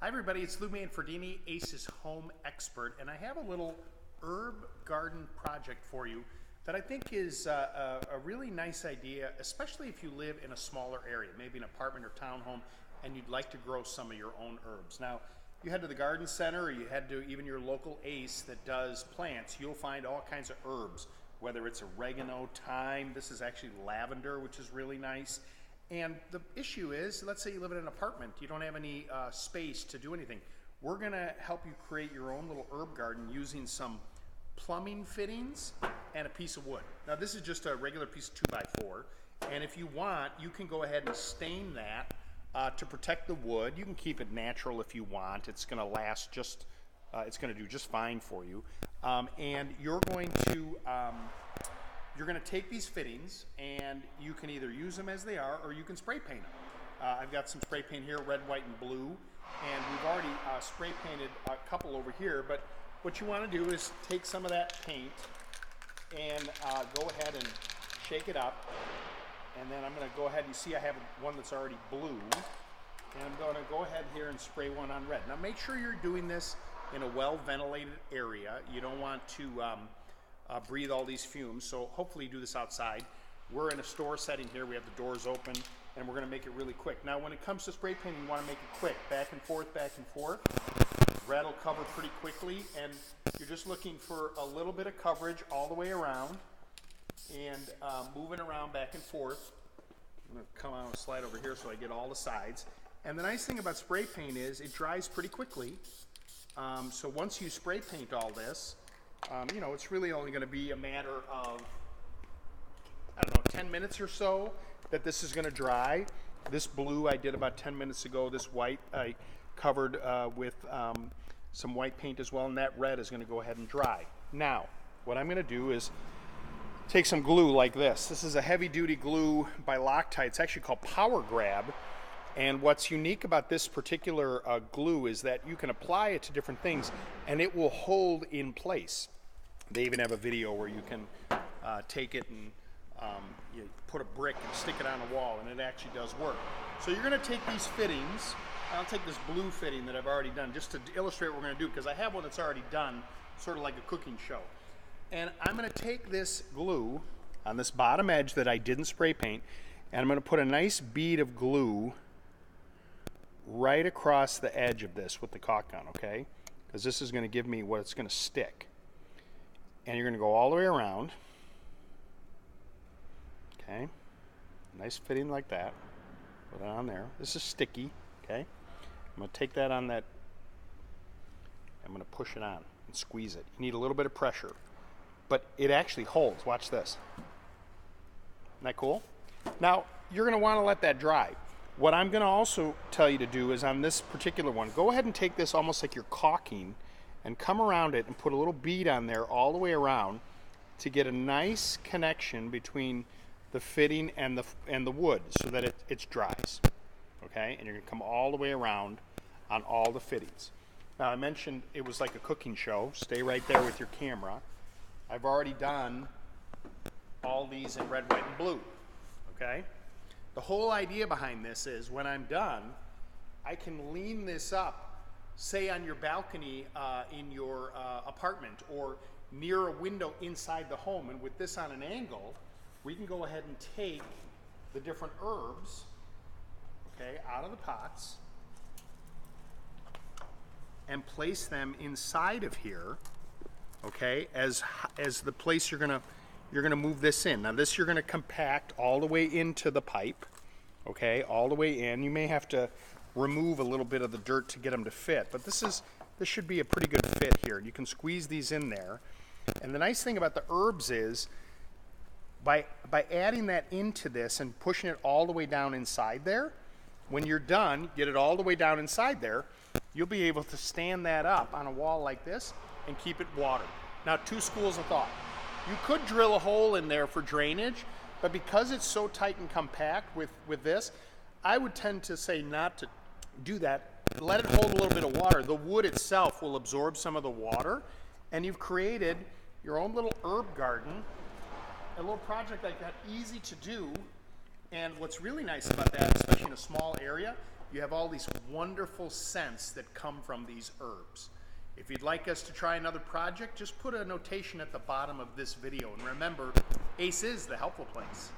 Hi everybody, it's Lou Manfredini, Ace's home expert, and I have a little herb garden project for you that I think is a really nice idea, especially if you live in a smaller area, maybe an apartment or townhome, and you'd like to grow some of your own herbs. Now, you head to the garden center or you head to even your local Ace that does plants, you'll find all kinds of herbs, whether it's oregano, thyme, this is actually lavender, which is really nice. And the issue is, let's say you live in an apartment, you don't have any space to do anything. We're gonna help you create your own little herb garden using some plumbing fittings and a piece of wood. Now this is just a regular piece of 2x4, and if you want, you can go ahead and stain that to protect the wood. You can keep it natural if you want. It's gonna last just, it's gonna do just fine for you. And you're going to take these fittings and you can either use them as they are or you can spray paint them. I've got some spray paint here, red, white, and blue, and we've already spray painted a couple over here, but what you want to do is take some of that paint and go ahead and shake it up, and then I'm going to go ahead and see I have one that's already blue, and I'm going to go ahead here and spray one on red. Now make sure you're doing this in a well-ventilated area. You don't want to breathe all these fumes, so hopefully you do this outside. We're in a store setting here, we have the doors open, and we're going to make it really quick. Now when it comes to spray painting, you want to make it quick, back and forth, red will cover pretty quickly, and you're just looking for a little bit of coverage all the way around, and moving around back and forth. I'm going to come out and slide over here so I get all the sides. And the nice thing about spray paint is it dries pretty quickly, so once you spray paint all this, you know, it's really only going to be a matter of, I don't know, 10 minutes or so that this is going to dry. This blue I did about 10 minutes ago. This white I covered with some white paint as well, and that red is going to go ahead and dry. Now, what I'm going to do is take some glue like this. This is a heavy-duty glue by Loctite. It's actually called Power Grab. And what's unique about this particular glue is that you can apply it to different things and it will hold in place. They even have a video where you can take it and you put a brick and stick it on a wall, and it actually does work. So you're going to take these fittings. I'll take this blue fitting that I've already done just to illustrate what we're going to do, because I have one that's already done, sort of like a cooking show. And I'm going to take this glue on this bottom edge that I didn't spray paint, and I'm going to put a nice bead of glue right across the edge of this with the caulk gun, okay? Because this is going to give me what it's going to stick. And you're going to go all the way around. Okay? Nice fitting like that. Put it on there. This is sticky, okay? I'm going to take that on that. I'm going to push it on and squeeze it. You need a little bit of pressure. But it actually holds. Watch this. Isn't that cool? Now, you're going to want to let that dry. What I'm going to also tell you to do is on this particular one, go ahead and take this almost like you're caulking and come around it and put a little bead on there all the way around to get a nice connection between the fitting and the wood so that it dries. Okay? And you're going to come all the way around on all the fittings. Now I mentioned it was like a cooking show. Stay right there with your camera. I've already done all these in red, white, and blue. Okay? The whole idea behind this is when I'm done, I can lean this up, say on your balcony in your apartment or near a window inside the home, and with this on an angle, we can go ahead and take the different herbs, okay, out of the pots and place them inside of here, okay, as the place you're gonna move this in. Now this you're gonna compact all the way into the pipe, okay, all the way in. You may have to remove a little bit of the dirt to get them to fit, but this should be a pretty good fit here. You can squeeze these in there. And the nice thing about the herbs is by adding that into this and pushing it all the way down inside there, when you're done, get it all the way down inside there, you'll be able to stand that up on a wall like this and keep it watered. Now, two schools of thought. You could drill a hole in there for drainage, but because it's so tight and compact with this, I would tend to say not to do that. Let it hold a little bit of water. The wood itself will absorb some of the water, and you've created your own little herb garden, a little project like that, easy to do. And what's really nice about that, especially in a small area, you have all these wonderful scents that come from these herbs. If you'd like us to try another project, just put a notation at the bottom of this video. And remember, ACE is the helpful place.